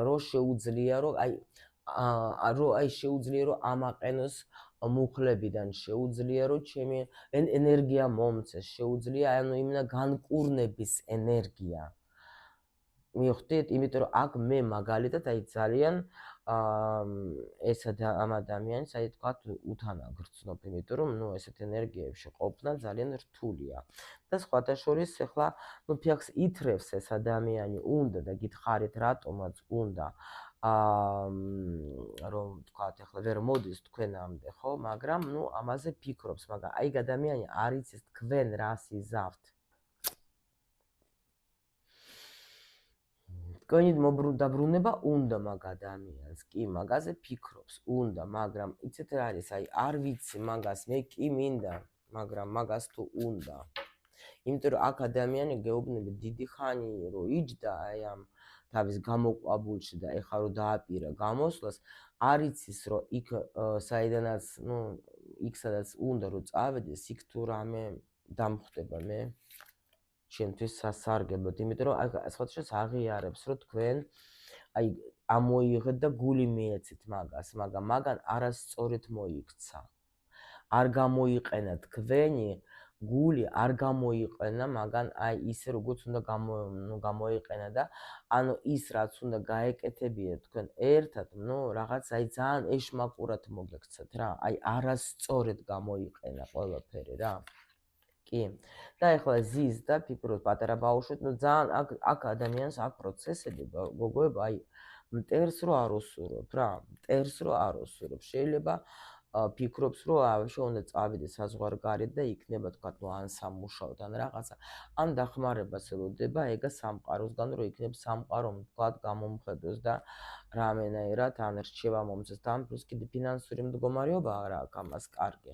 რომ შეუძლია, რომ შეუძლია, რომ ამაყენოს მუხლებიდან, შეუძლია, რომ ჩემი ენერგია მომწეს, შეუძლია, იმენა განკურნების ენერგია. მიხვდით, იმიტომ რომ აქ მე მაგალითად ძალიან ეს ამ ადამიანს თქვათ უთანა გრძნობ, იმიტომ რომ ესეთ ენერგიებში ყოფნა ძალიან რთულია. და სხვათა შორის ახლა ფიაქს ითრევს ეს ადამიანი, უნდა და გითხარით რატომაც უნდა რომ თქვათ ახლა ვერ მოდის თქვენამდე, ხო, მაგრამ ამაზე ფიქრობს, მაგრამ ეგ ადამიანი არ იცის თქვენ რას იზავთ. თქვენი დაბრუნება უნდა მაგ ადამიანს, კი, მაგაზე ფიქრობს, უნდა, მაგრამ იცით რა არის, არ ვიცი მაგას, მე კი მინდა, მაგრამ მაგას თუ უნდა. იმიტომ რომ აქ ადამიანი გეუბნებით დიდი ხანი რომ იჯდა ამ თავის გამოყვაბულში და ეხლა რომ დააპირა გამოსვლას, არ იცის რომ იქ საიდანაც, იქ სადაც უნდა რომ წავედეს, იქ თუ რამე დამხვდება მე ჩემთვის სასარგებლოდ, იმიტომ რომ სხვა შეს აღიარებს, რომ თქვენ ამოიღეთ და გული მიეცით მაგას, მაგრამ მაგან არასწორად მოიქცა. არ გამოიყენა თქვენი გული, არ გამოიყენა მაგან ისე როგორც უნდა გამოიყენა და ანუ ის რაც უნდა გაეკეთებინა თქვენ ერთად, რაღაც ძალიან ეშმაკურად მოგექცათ რა, არასწორად გამოიყენა ყველაფერი რა. კი. და ეხლა ზის და ფიქრობ პატარა ბავშვით, ძალიან აქ ადამიანს აქ პროცესები გოგოება, მტერს რო არ უსურვებ რა, მტერს რო არ უსურვებ. შეიძლება ფიქრობს, რომ ვაფშე უნდა წავიდეს საზღვარგარეთ და იქნება თქვათ, ნუ ან სამუშაოდ, ან რაღაცა, ან დახმარებას ელოდება ეგა სამყაროსგან, რომ იქნებ სამყარომ თქვათ გამომხედოს და რამენაირად ან რჩევა მომწეს და ამ პლუს კიდე ფინანსური მდგომარეობა რა აქვს ამას კარგი.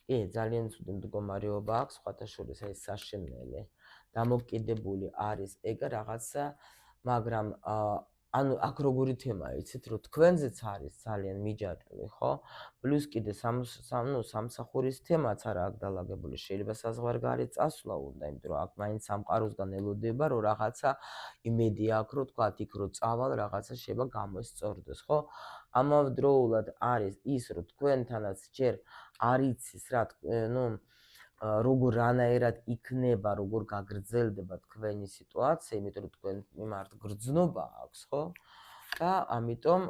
კი, ძალიან ცუდი მდგომარეობა აქვს, სხვათა შორის ეს საშენელი. დამოკიდებული არის ეგ რაღაცა, მაგრამ ანუ აქ როგორი თემაა, იცით, რომ თქვენზეც არის ძალიან მიჯაჭვი, ხო? პლუს კიდე სამსახურის თემაც არა აქ დალაგებული, შეიძლება საზღვარგარეთ წასვლა უნდა, იმიტომ რომ აქ მაინც სამყაროსგან ელოდება, რომ რაღაცა იმედი აქვს, რომ თქვათ იქ რო წავალ, რაღაცა შეიძლება გამოსწორდეს, ხო? ამავდროულად არის ის, რომ თქვენთანაც ჯერ არ იცის რა, ნუ როგორ რანაირად იქნება, როგორ გაგრძელდება თქვენი სიტუაცია, იმიტომ რომ თქვენ მიმართ გრძნობა აქვს, ხო? და ამიტომ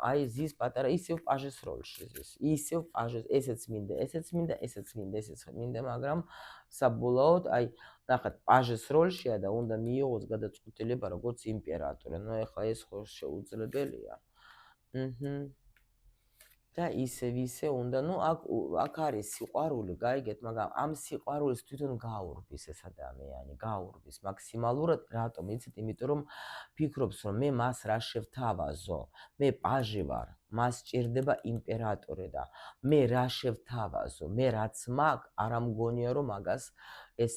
აი ზის პატარა ისევ პაჟეს როლში ზის. ისევ პაჟეს, ესეც მინდა, ესეც მინდა, ესეც მინდა, ესეც მინდა, მაგრამ საბოლოოდ აი ნახეთ, პაჟეს როლშია და უნდა მიიღოს გადაწყვეტილება როგორც იმპერატორი. ნუ ეხლა ეს ხო შეუძლებელია. და ისე უნდა, ნუ აქ არის სიყვარული, გაიგეთ, მაგრამ ამ სიყვარულს თვითონ გაურბის ეს ადამიანი, გაურბის მაქსიმალურად, რატომ? იცით, იმიტომ რომ ფიქრობს, რომ მე მას რა შევთავაზო, მე პაჟი ვარ, მას სჭირდება იმპერატორი და მე რა შევთავაზო, მე რაც მაქვს, არ ამგონია რომ მაგას ეს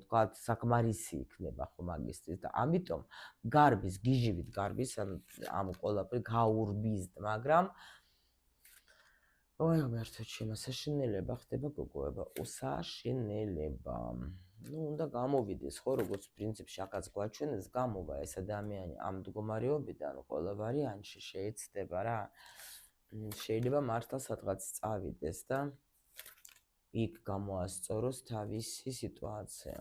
თქვათ საკმარისი იქნება ხო მაგისტრის და ამიტომ გარბის, გიჟივით გარბის ამ ყველაფერი გაურბის, მაგრამ ой, მართლა ჩემო, საშინელება ხდება გოგოება, უსაშინელება. ნუ უნდა გამოვიდეს ხო, როგორც პრინციპში ახაც გვაჩვენეს, გამოვა ეს ადამიანი ამ მდგომარეობიდან ყველა ვარიანტში შეეცდება რა. შეიძლება მართლა სადღაც წავიდეს და იქ გამოასწოროს თავისი სიტუაცია.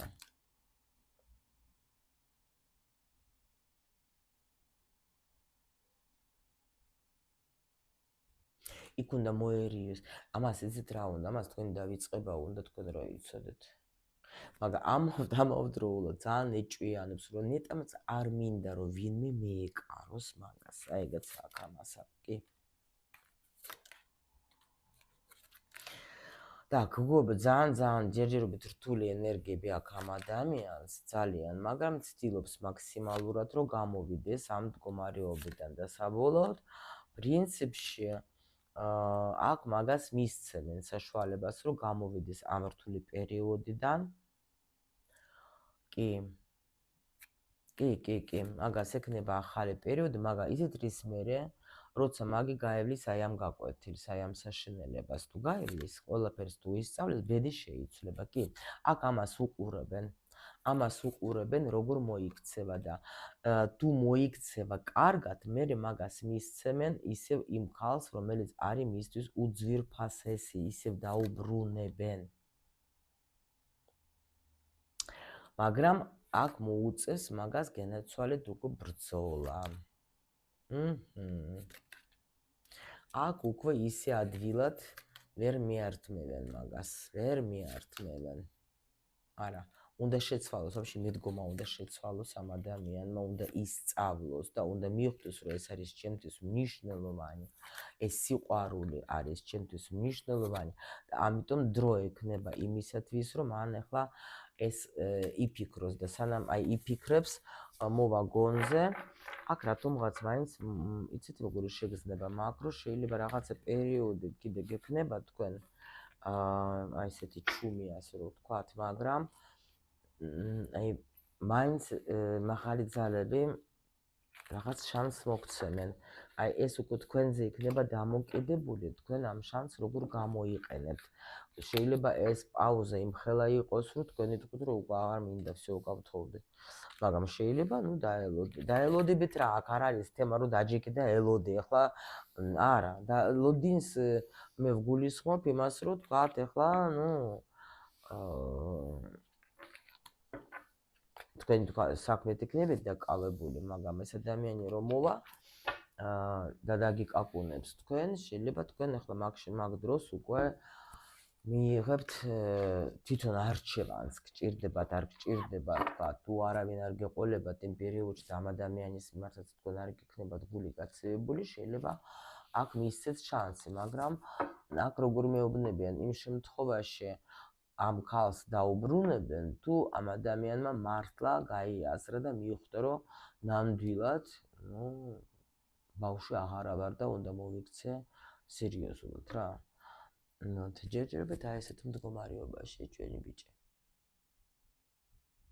იქ უნდა მოერიოს. ამას იცით რა უნდა, ამას თქვენ დავიწყება უნდა თქვენ რა იცოდეთ. მაგრამ ამავდროულად ძალიან ეჭვიანებს, რომ ნეტამაც არ მინდა რომ ვინმე მეეკაროს მაგას. აი ეგეც აქვს ამასა, კი. და გოგოება ძალიან ჯერჯერობით რთული ენერგიები აქვს ამ ადამიანს, ძალიან, მაგრამ ცდილობს მაქსიმალურად რომ გამოვიდეს ამ მდგომარეობიდან და საბოლოოდ პრინციპში აქ მაგას მისცემენ საშუალებას, რომ გამოვიდეს ამ რთული პერიოდიდან. კი, მაგას ექნება ახალი პერიოდი, მაგრამ იცით რის მერე, როცა მაგი გაევლის აი ამ გაკვეთილს, აი ამ საშინელებას თუ გაევლის, ყველაფერს თუ ისწავლეს, ბედი შეიცვლება, კი. აქ ამას უყურებენ, როგორ მოიქცევა და თუ მოიქცევა კარგად, მერე მაგას მისცემენ ისევ იმ ხალხს, რომელიც არის მისთვის უძვირფასესი, ისევ დაუბრუნებენ. მაგრამ აქ მოუწეს მაგას გენაცვალეთ უკვე ბრძოლა. აქ უკვე ისე ადვილად ვერ მიართმევენ მაგას, ვერ მიართმევენ. არა, უნდა შეცვალოს, ვაფშე მიდგომა უნდა შეცვალოს ამ ადამიანმა, უნდა ისწავლოს და უნდა მიხვდეს, რომ ეს არის ჩემთვის მნიშვნელოვანი. ეს სიყვარული არის ჩემთვის მნიშვნელოვანი და ამიტომ დრო ექნება იმისათვის, რომ მან ახლა ეს იფიქროს და სანამ აი იფიქრებს, მოვა გონზე, აქ რატომღაც მაინც იცით როგორი შეგრძნება, მაგრამ შეიძლება რაღაცა პერიოდი კიდე გექნება თქვენ აი ესეთი ჩუმი ასე რომ ვთქვათ, მაგრამ აი მაინც მაღალი ძალები რაღაც შანსს მოგცემენ. აი ეს უკვე თქვენზე იქნება დამოკიდებული, თქვენ ამ შანსს როგორ გამოიყენებთ. შეიძლება ეს პაუზა იმხელა იყოს, რომ თქვენი თქვით, რომ უკვე აღარ მინდა всё გავთხოვდი. მაგრამ შეიძლება, ნუ დაელოდებით რა, აქ არ არის თემა, რომ დაჯექი და ელოდი. ახლა არა, და ლოდინს მე ვგულისხმობ იმას, რომ თქვათ, ახლა, ნუ თქვენ თქვა საქმეთ იქნებით დაკავებული, მაგრამ ეს ადამიანი რომ მოვა და დაგიკაკუნებს თქვენ, შეიძლება თქვენ ახლა მაგ დროს უკვე მიიღებთ თვითონ არჩევანს, გჭირდებათ, არ გჭირდებათ, თქვა, თუ არავინ არ გეყოლებათ იმ პერიოდში და ამ ადამიანის მიმართაც თქვენ არ გიქნებათ გული გაცივებული, შეიძლება აქ მისცეს შანსი, მაგრამ აქ როგორ მეუბნებიან იმ შემთხვევაში ამ ქალს დაუბრუნებენ, თუ ამ ადამიანმა მართლა გაიაზრა და მიხვდა, რომ ნამდვილად, ბავშვი აღარა ვარ და უნდა მოვიქცე სერიოზულად რა. ჯერჯერობით აი ესეთ მდგომარეობაში ჩვენი ბიჭი.